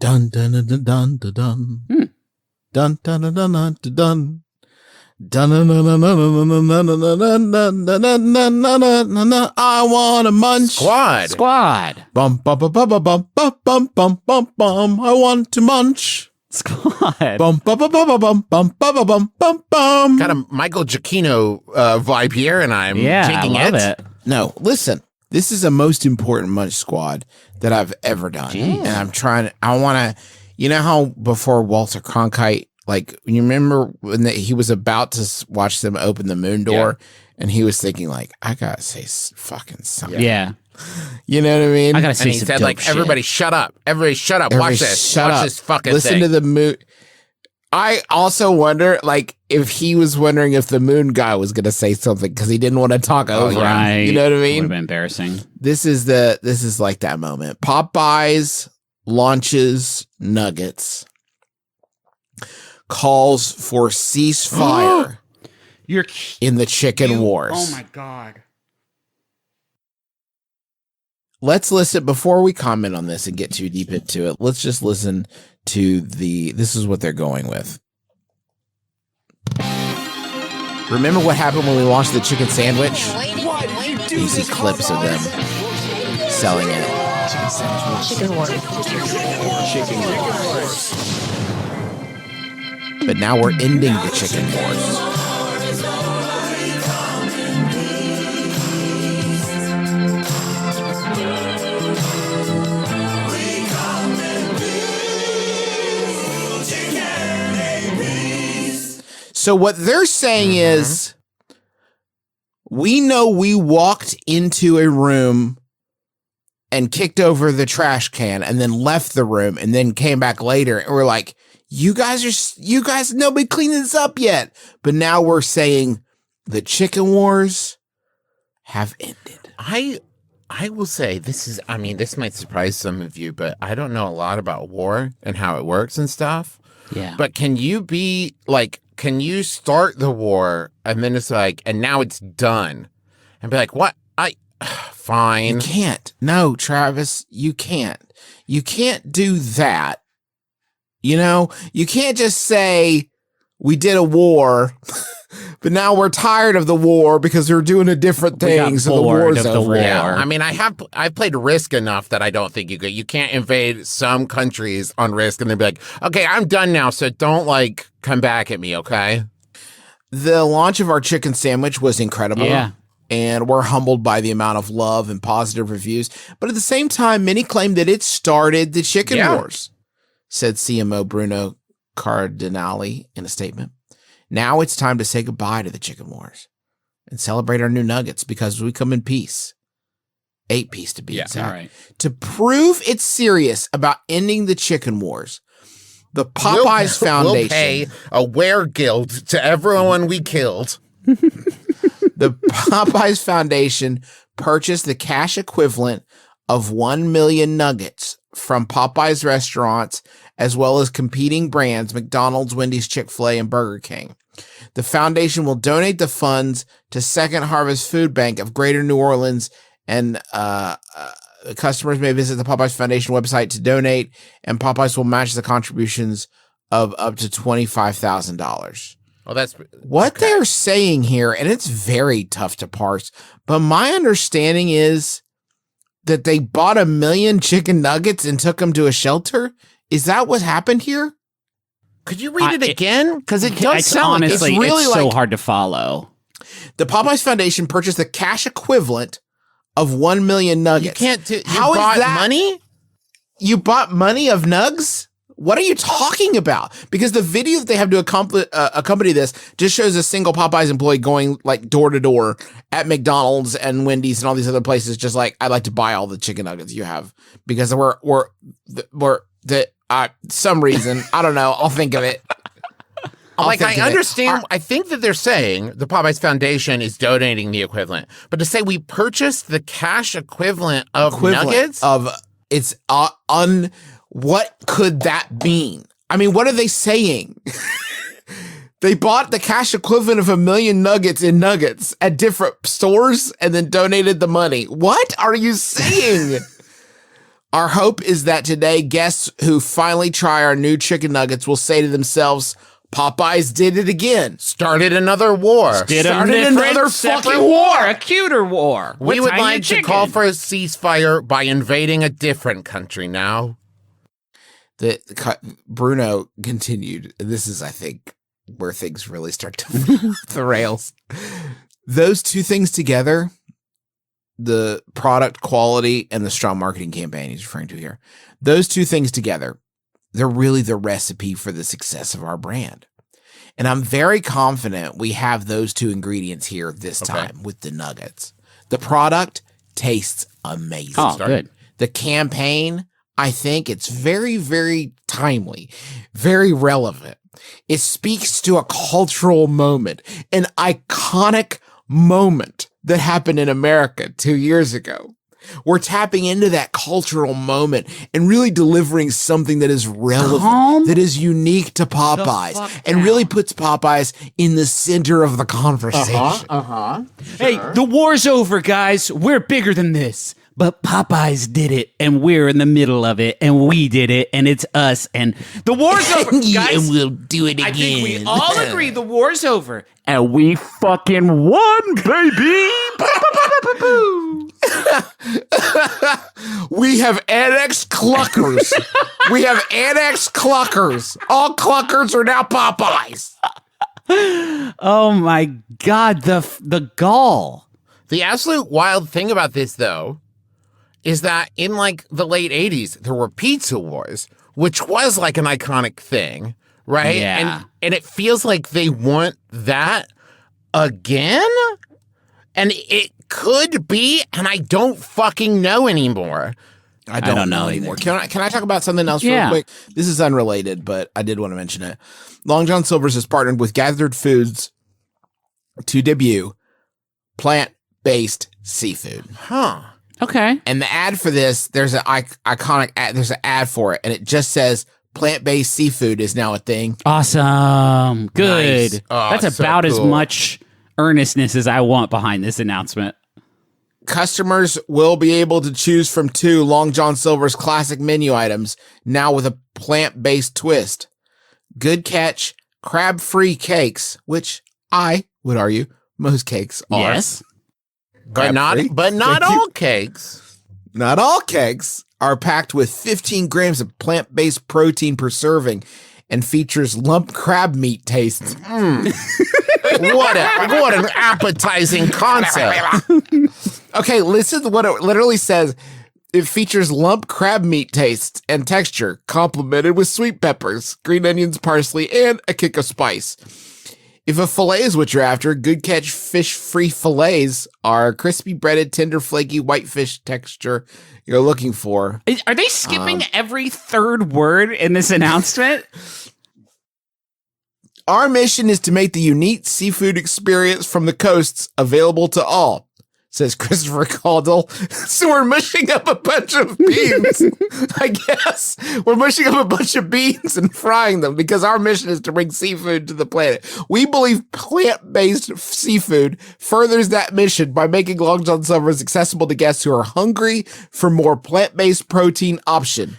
Dun dun dun dun dun dun dun. Dun dun dun dun dun dun. Dun dun dun dun dun dun dun. I want a Munch Squad. Bum bum bum bum bum bum bum bum bum bum. I want to munch. Squad. Bum bum bum bum bum bum bum bum bum bum. Got a Michael Giacchino vibe here, and I'm taking I love it. No, listen. This is the most important Munch Squad that I've ever done. Jeez. And I want to, you know how before Walter Cronkite, like, you remember when he was about to watch them open the moon door and he was thinking like, I got to say fucking something. Yeah. You know what I mean? I got to say And he some said, dope like, shit. everybody shut up. Everybody shut up. Everybody Watch this. shut Watch up. this fucking Listen thing. to the moon. I also wonder, like, if he was wondering if the moon guy was going to say something because he didn't want to talk over Right. him. You know what I Would mean? have been embarrassing. This is like that moment. Popeyes launches Nuggets, calls for ceasefire You're in the chicken wars. Oh my God. Let's listen before we comment on this and get too deep into it. Let's just listen to this is what they're going with. Remember what happened when we launched the chicken sandwich? You see clips of them selling it. Chicken wars. But now we're ending the chicken wars. So what they're saying is, we know we walked into a room and kicked over the trash can and then left the room and then came back later and we're like, you guys, nobody cleaned this up yet. But now we're saying the chicken wars have ended. I will say this might surprise some of you, but I don't know a lot about war and how it works and stuff. Yeah. But can you start the war and then it's like, and now it's done and be like, what? Fine. You can't. No, Travis, you can't. You can't do that. You know, you can't just say we did a war, but now we're tired of the war because we're doing a different thing. So the war's over. Yeah. I mean, I've played Risk enough that I don't think you can't invade some countries on Risk and then be like, okay, I'm done now. So don't like come back at me. Okay. The launch of our chicken sandwich was incredible. Yeah. And we're humbled by the amount of love and positive reviews. But at the same time, many claim that it started the chicken wars, said CMO Bruno Cardinali in a statement. Now it's time to say goodbye to the chicken wars and celebrate our new nuggets because we come in peace. 8-piece to be exact. Right. To prove it's serious about ending the chicken wars, the Popeyes Foundation will pay a wear guild to everyone we killed. The Popeyes Foundation purchased the cash equivalent of 1 million nuggets from Popeyes restaurants, as well as competing brands, McDonald's, Wendy's, Chick-fil-A, and Burger King. The foundation will donate the funds to Second Harvest Food Bank of Greater New Orleans, and customers may visit the Popeyes Foundation website to donate, and Popeyes will match the contributions of up to $25,000. Well, that's What they're saying here, and it's very tough to parse, but my understanding is that they bought 1 million chicken nuggets and took them to a shelter. Is that what happened here? Could you read it again? Because it does It's sound honestly, it's really it's so like- hard to follow. The Popeyes Foundation purchased the cash equivalent of 1 million nuggets. you can't do. How is bought that money? You bought money of nugs? What are you talking about? Because the video that they have to accompany this just shows a single Popeyes employee going like door to door at McDonald's and Wendy's and all these other places, just like, I'd like to buy all the chicken nuggets you have because we're some reason, I don't know. I'll think of it. I understand. I think that they're saying the Popeyes Foundation is donating the equivalent, but to say we purchased the cash equivalent of nuggets of it's what could that mean? I mean, what are they saying? They bought the cash equivalent of 1 million nuggets in nuggets at different stores and then donated the money. What are you saying? Our hope is that today guests who finally try our new chicken nuggets will say to themselves, Popeyes did it again. Started another war. Started another fucking war. A cuter war. We would like to chicken. call for a ceasefire by invading a different country now. Bruno continued. This is, I think, where things really start to fall off the rails. Those two things together, the product quality and the strong marketing campaign he's referring to here, those two things together, they're really the recipe for the success of our brand. And I'm very confident we have those two ingredients here this time with the nuggets. The product tastes amazing. Oh, good. The campaign, I think it's very, very timely, very relevant. It speaks to a cultural moment, an iconic moment that happened in America 2 years ago. We're tapping into that cultural moment and really delivering something that is relevant, that is unique to Popeyes, and really puts Popeyes in the center of the conversation. Hey, the war's over, guys. We're bigger than this. But Popeyes did it, and we're in the middle of it, and we did it, and it's us, and the war's over, guys. And we'll do it again. I think we all agree the war's over. And we fucking won, baby! We have annexed Cluckers. We have annexed Cluckers. All Cluckers are now Popeyes. Oh my God, the gall. The absolute wild thing about this, though, is that in like the late 80s, there were pizza wars, which was like an iconic thing, right? Yeah. And it feels like they want that again? And it could be, and I don't fucking know anymore. I don't know anymore. Can I talk about something else real quick? This is unrelated, but I did want to mention it. Long John Silver's has partnered with Gathered Foods to debut plant-based seafood. Huh. Okay. And the ad for this, there's an iconic ad, there's an ad for it, and it just says plant-based seafood is now a thing. Awesome. Good. Nice. Oh, That's so about as cool. much earnestness as I want behind this announcement. Customers will be able to choose from 2 Long John Silver's classic menu items, now with a plant-based twist. Good catch, crab-free cakes, which I would argue most cakes are. Yes. But not all cakes. Not all cakes are packed with 15 grams of plant-based protein per serving and features lump crab meat taste. What an appetizing concept. Okay, listen to what it literally says. It features lump crab meat taste and texture, complemented with sweet peppers, green onions, parsley, and a kick of spice. If a fillet is what you're after, Good Catch fish-free fillets are crispy, breaded, tender, flaky, white fish texture you're looking for. Are they skipping every third word in this announcement? Our mission is to make the unique seafood experience from the coasts available to all, says Christopher Caldwell. So we're mushing up a bunch of beans, I guess. We're mushing up a bunch of beans and frying them because our mission is to bring seafood to the planet. We believe plant-based seafood furthers that mission by making Long John Silver's accessible to guests who are hungry for more plant-based protein option.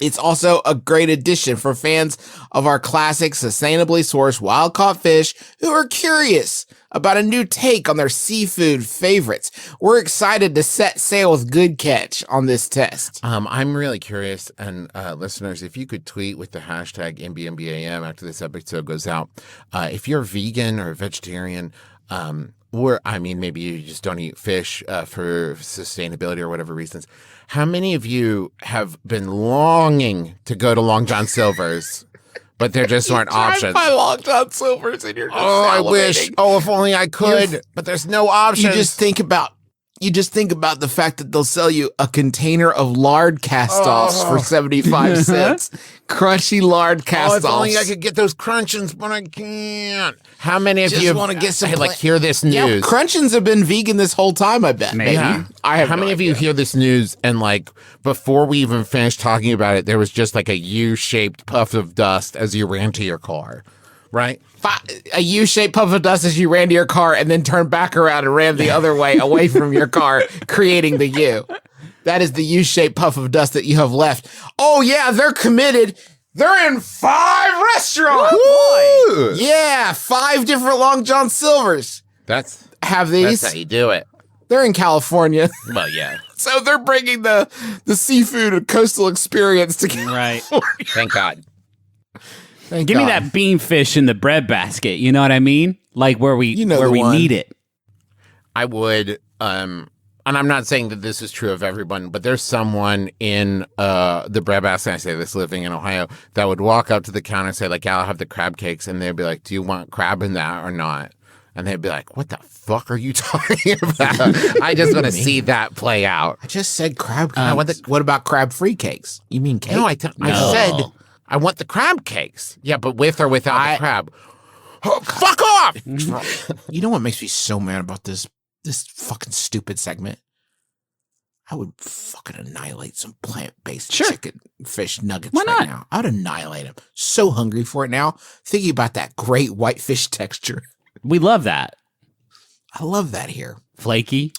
It's also a great addition for fans of our classic, sustainably sourced wild-caught fish who are curious about a new take on their seafood favorites. We're excited to set sail with Good Catch on this test. I'm really curious, and listeners, if you could tweet with the hashtag MBMBAM after this episode goes out, if you're vegan or vegetarian, or I mean, maybe you just don't eat fish for sustainability or whatever reasons. How many of you have been longing to go to Long John Silver's, but there just aren't options? Drive by Long John Silver's and you're just I wish. salivating. Oh, if only I could. But there's no options. You just think about the fact that they'll sell you a container of lard cast-offs for 75 cents. Crunchy lard if cast-offs. only I could get those crunchins, but I can't. How many of you want to get some hear this news? Yeah, Crunchins have been vegan this whole time, I bet. Maybe. Yeah. I have How no many of you idea. hear this news and like before we even finished talking about it, there was just like a U-shaped puff of dust as you ran to your car, right? A U-shaped puff of dust as you ran to your car and then turned back around and ran the other way away from your car, creating the U. That is the U-shaped puff of dust that you have left. Oh, yeah, they're committed. They're in 5 restaurants. Woo! Yeah, 5 different Long John Silvers That's have these. how you do it. They're in California. Well, yeah. So they're bringing the seafood and coastal experience together. Right. Thank God. Thank Give me God. that bean fish in the bread basket. You know what I mean? Like where we the one. need it. I would, and I'm not saying that this is true of everyone, but there's someone in the bread basket, I say this living in Ohio, that would walk up to the counter and say, like, yeah, I'll have the crab cakes. And they'd be like, do you want crab in that or not? And they'd be like, what the fuck are you talking about? I just want to see that play out. I just said crab cakes. What about crab-free cakes? You mean cake? No, I said I want the crab cakes. Yeah, but with or without the crab. Oh, fuck off! You know what makes me so mad about this fucking stupid segment? I would fucking annihilate some plant-based chicken fish nuggets right now. I would annihilate them. So hungry for it now. Thinking about that great white fish texture. We love that. I love that here. Flaky.